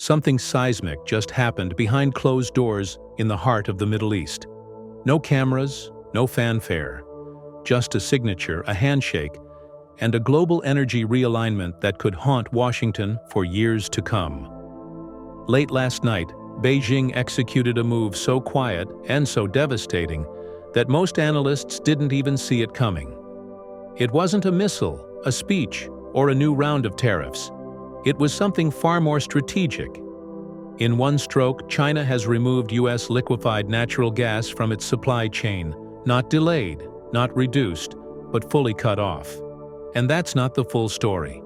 Something seismic just happened behind closed doors in the heart of the Middle East. No cameras, no fanfare, just a signature, a handshake, and a global energy realignment that could haunt Washington for years to come. Late last night, Beijing executed a move so quiet and so devastating that most analysts didn't even see it coming. It wasn't a missile, a speech, or a new round of tariffs. It was something far more strategic. In one stroke, China has removed U.S. liquefied natural gas from its supply chain, not delayed, not reduced, but fully cut off. And that's not the full story.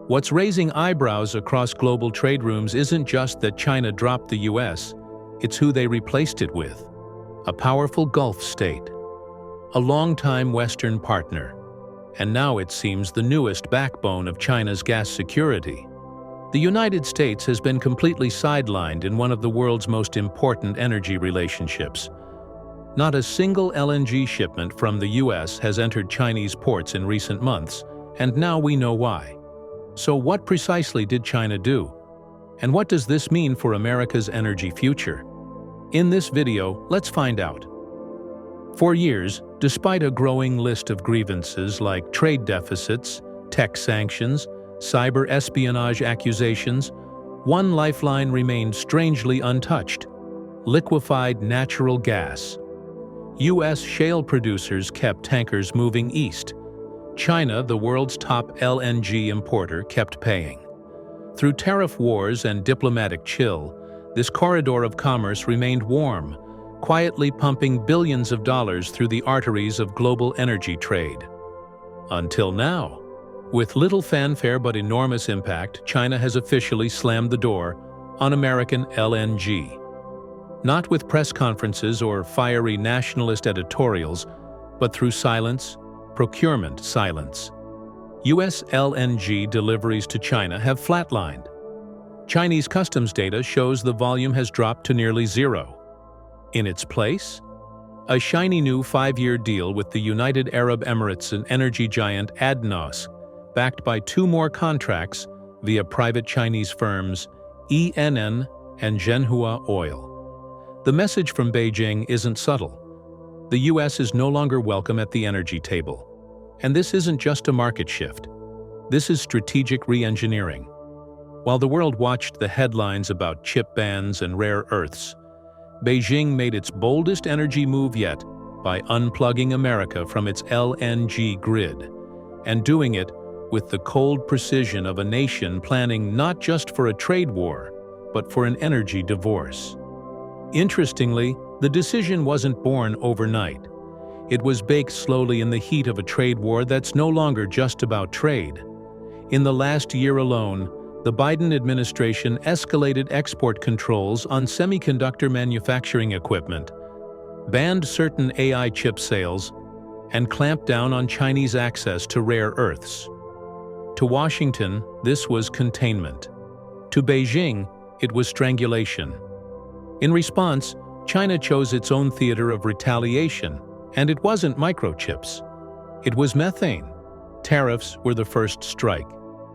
What's raising eyebrows across global trade rooms isn't just that China dropped the U.S., it's who they replaced it with. A powerful Gulf state, a longtime Western partner, and now it seems the newest backbone of China's gas security. The United States has been completely sidelined in one of the world's most important energy relationships. Not a single LNG shipment from the U.S. has entered Chinese ports in recent months, and now we know why. So what precisely did China do? And what does this mean for America's energy future? In this video, let's find out. For years, despite a growing list of grievances like trade deficits, tech sanctions, cyber espionage accusations, one lifeline remained strangely untouched: liquefied natural gas. U.S. shale producers kept tankers moving east. China, the world's top LNG importer, kept paying. Through tariff wars and diplomatic chill, this corridor of commerce remained warm, quietly pumping billions of dollars through the arteries of global energy trade. Until now. With little fanfare but enormous impact, China has officially slammed the door on American LNG. Not with press conferences or fiery nationalist editorials, but through silence, procurement silence. U.S. LNG deliveries to China have flatlined. Chinese customs data shows the volume has dropped to nearly zero. In its place, a shiny new 5-year deal with the United Arab Emirates and energy giant ADNOS, backed by 2 more contracts via private Chinese firms ENN and Zhenhua Oil. The message from Beijing isn't subtle. The U.S. is no longer welcome at the energy table. And this isn't just a market shift. This is strategic re-engineering. While the world watched the headlines about chip bans and rare earths, Beijing made its boldest energy move yet by unplugging America from its LNG grid, and doing it with the cold precision of a nation planning not just for a trade war, but for an energy divorce. Interestingly, the decision wasn't born overnight. It was baked slowly in the heat of a trade war that's no longer just about trade. In the last year alone, the Biden administration escalated export controls on semiconductor manufacturing equipment, banned certain AI chip sales, and clamped down on Chinese access to rare earths. To Washington, this was containment. To Beijing, it was strangulation. In response, China chose its own theater of retaliation, and it wasn't microchips. It was methane. Tariffs were the first strike.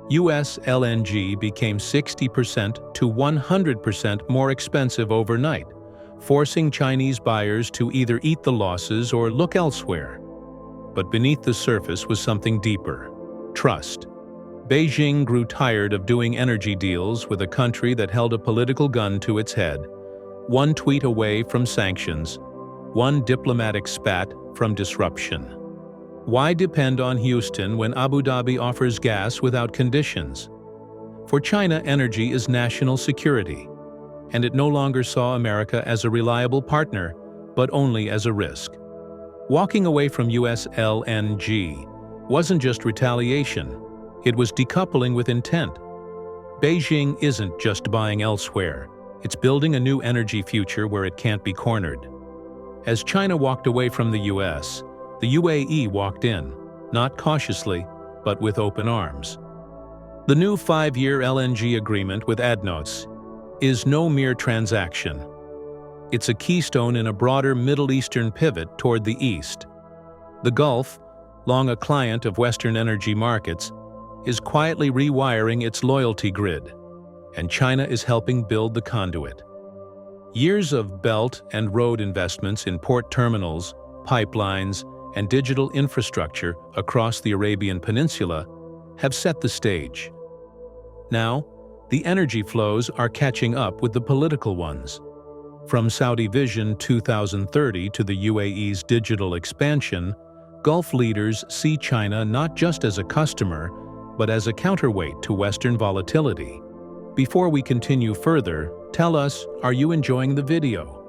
U.S. LNG became 60% to 100% more expensive overnight, forcing Chinese buyers to either eat the losses or look elsewhere. But beneath the surface was something deeper: trust. Beijing grew tired of doing energy deals with a country that held a political gun to its head, one tweet away from sanctions, one diplomatic spat from disruption. Why depend on Houston when Abu Dhabi offers gas without conditions? For China, energy is national security, and it no longer saw America as a reliable partner, but only as a risk. Walking away from U.S. LNG wasn't just retaliation. It was decoupling with intent. Beijing isn't just buying elsewhere. It's building a new energy future where it can't be cornered. As China walked away from the U.S., the UAE walked in, not cautiously, but with open arms. The new 5-year LNG agreement with ADNOS is no mere transaction. It's a keystone in a broader Middle Eastern pivot toward the east. The Gulf, long a client of Western energy markets, is quietly rewiring its loyalty grid. and China is helping build the conduit. Years of belt and road investments in port terminals, pipelines, and digital infrastructure across the Arabian Peninsula have set the stage. Now, the energy flows are catching up with the political ones. From Saudi Vision 2030 to the UAE's digital expansion, Gulf leaders see China not just as a customer, but as a counterweight to Western volatility. Before we continue further, tell us, are you enjoying the video?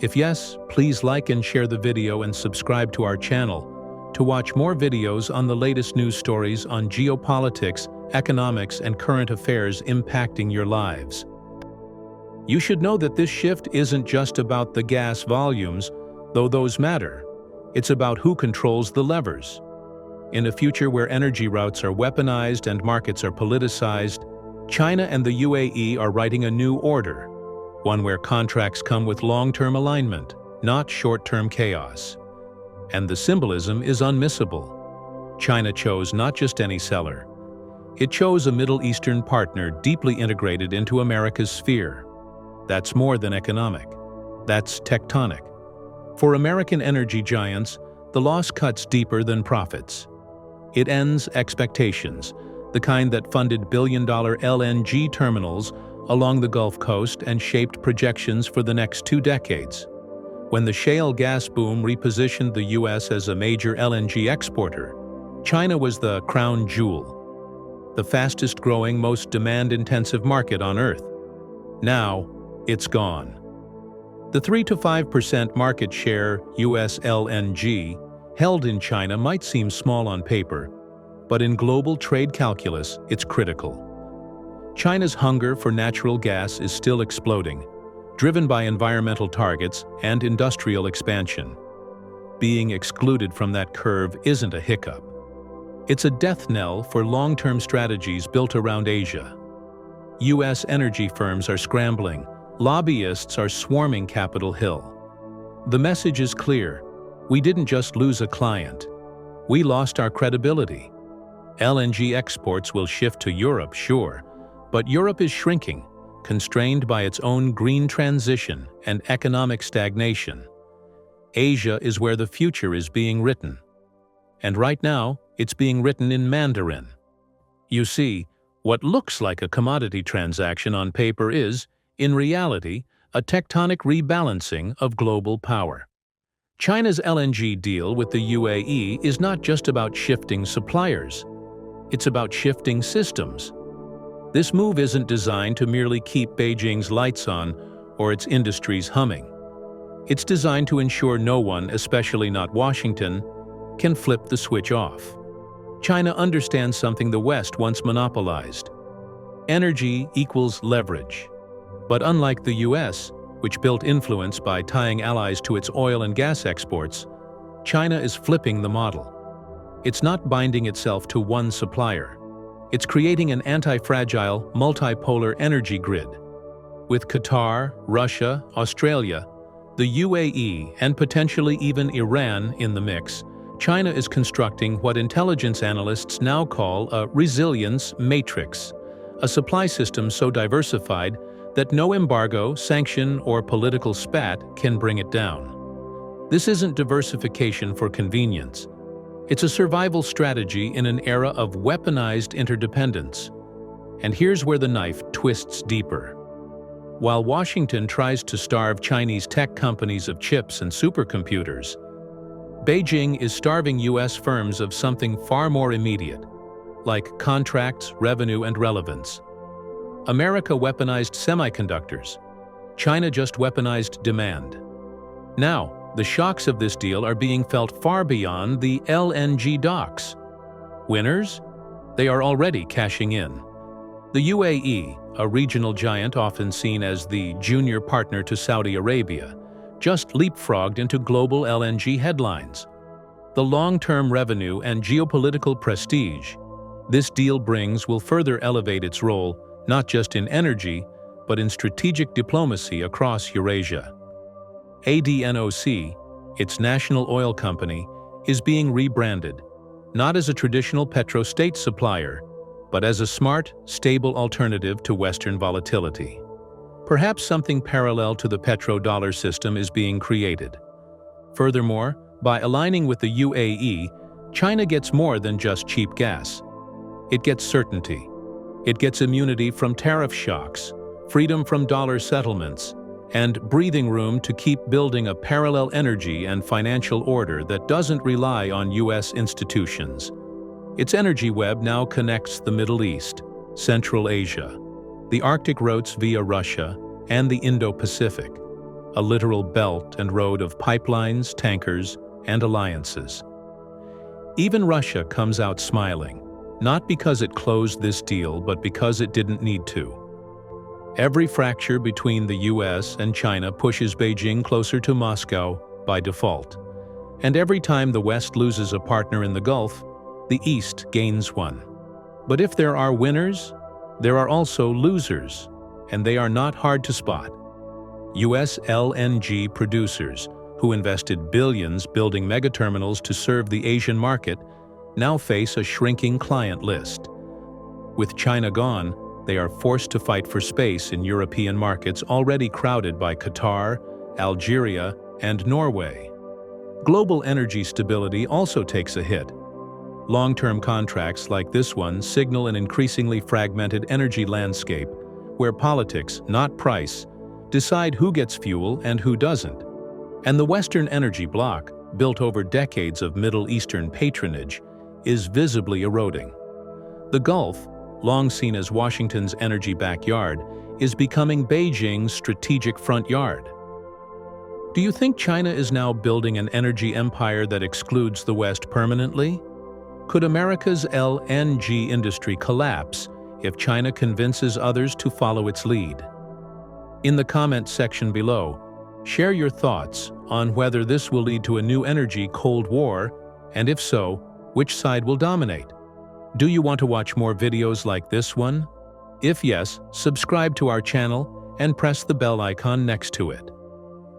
If yes, please like and share the video and subscribe to our channel to watch more videos on the latest news stories on geopolitics, economics, and current affairs impacting your lives. You should know that this shift isn't just about the gas volumes, though those matter. It's about who controls the levers. In a future where energy routes are weaponized and markets are politicized, China and the UAE are writing a new order, one where contracts come with long-term alignment, not short-term chaos. And the symbolism is unmissable. China chose not just any seller. It chose a Middle Eastern partner deeply integrated into America's sphere. That's more than economic. That's tectonic. For American energy giants, the loss cuts deeper than profits. It ends expectations, the kind that funded billion-dollar LNG terminals along the Gulf Coast and shaped projections for the next 2 decades. When the shale gas boom repositioned the U.S. as a major LNG exporter, China was the crown jewel, the fastest-growing, most demand-intensive market on Earth. Now, it's gone. The 3 to 5% market share U.S. LNG held in China might seem small on paper, but in global trade calculus, it's critical. China's hunger for natural gas is still exploding, driven by environmental targets and industrial expansion. Being excluded from that curve isn't a hiccup. It's a death knell for long-term strategies built around Asia. U.S. energy firms are scrambling. Lobbyists are swarming Capitol Hill. The message is clear. We didn't just lose a client. We lost our credibility. LNG exports will shift to Europe, sure, but Europe is shrinking, constrained by its own green transition and economic stagnation. Asia is where the future is being written. And right now, it's being written in Mandarin. You see, what looks like a commodity transaction on paper is, in reality, a tectonic rebalancing of global power. China's LNG deal with the UAE is not just about shifting suppliers. It's about shifting systems. This move isn't designed to merely keep Beijing's lights on or its industries humming. It's designed to ensure no one, especially not Washington, can flip the switch off. China understands something the West once monopolized. Energy equals leverage. But unlike the US, which built influence by tying allies to its oil and gas exports, China is flipping the model. It's not binding itself to one supplier. It's creating an anti-fragile, multipolar energy grid. With Qatar, Russia, Australia, the UAE, and potentially even Iran in the mix, China is constructing what intelligence analysts now call a resilience matrix, a supply system so diversified that no embargo, sanction, or political spat can bring it down. This isn't diversification for convenience. It's a survival strategy in an era of weaponized interdependence. And here's where the knife twists deeper. While Washington tries to starve Chinese tech companies of chips and supercomputers, Beijing is starving US firms of something far more immediate, like contracts, revenue, and relevance. America weaponized semiconductors. China just weaponized demand. Now, the shocks of this deal are being felt far beyond the LNG docks. Winners? They are already cashing in. The UAE, a regional giant often seen as the junior partner to Saudi Arabia, just leapfrogged into global LNG headlines. The long-term revenue and geopolitical prestige this deal brings will further elevate its role not just in energy, but in strategic diplomacy across Eurasia. ADNOC, its national oil company, is being rebranded, not as a traditional petrostate supplier, but as a smart, stable alternative to Western volatility. Perhaps something parallel to the petrodollar system is being created. Furthermore, by aligning with the UAE, China gets more than just cheap gas. It gets certainty. It gets immunity from tariff shocks, freedom from dollar settlements, and breathing room to keep building a parallel energy and financial order that doesn't rely on U.S. institutions. Its energy web now connects the Middle East, Central Asia, the Arctic routes via Russia, and the Indo-Pacific, a literal belt and road of pipelines, tankers, and alliances. Even Russia comes out smiling, not because it closed this deal, but because it didn't need to. Every fracture between the US and China pushes Beijing closer to Moscow by default. And every time the West loses a partner in the Gulf, the East gains one. But if there are winners, there are also losers, and they are not hard to spot. US LNG producers, who invested billions building megaterminals to serve the Asian market, now face a shrinking client list. With China gone, they are forced to fight for space in European markets already crowded by Qatar, Algeria, and Norway. Global energy stability also takes a hit. Long-term contracts like this one signal an increasingly fragmented energy landscape where politics, not price, decide who gets fuel and who doesn't. And the Western energy bloc, built over decades of Middle Eastern patronage, is visibly eroding. The Gulf, long seen as Washington's energy backyard, is becoming Beijing's strategic front yard. Do you think China is now building an energy empire that excludes the West permanently? Could America's LNG industry collapse if China convinces others to follow its lead? In the comment section below, share your thoughts on whether this will lead to a new energy Cold War, and if so, which side will dominate? Do you want to watch more videos like this one? If yes, subscribe to our channel and press the bell icon next to it.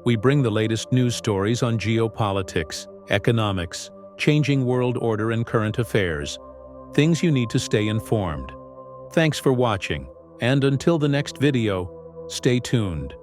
We bring the latest news stories on geopolitics, economics, changing world order and current affairs, things you need to stay informed. Thanks for watching, and until the next video, stay tuned.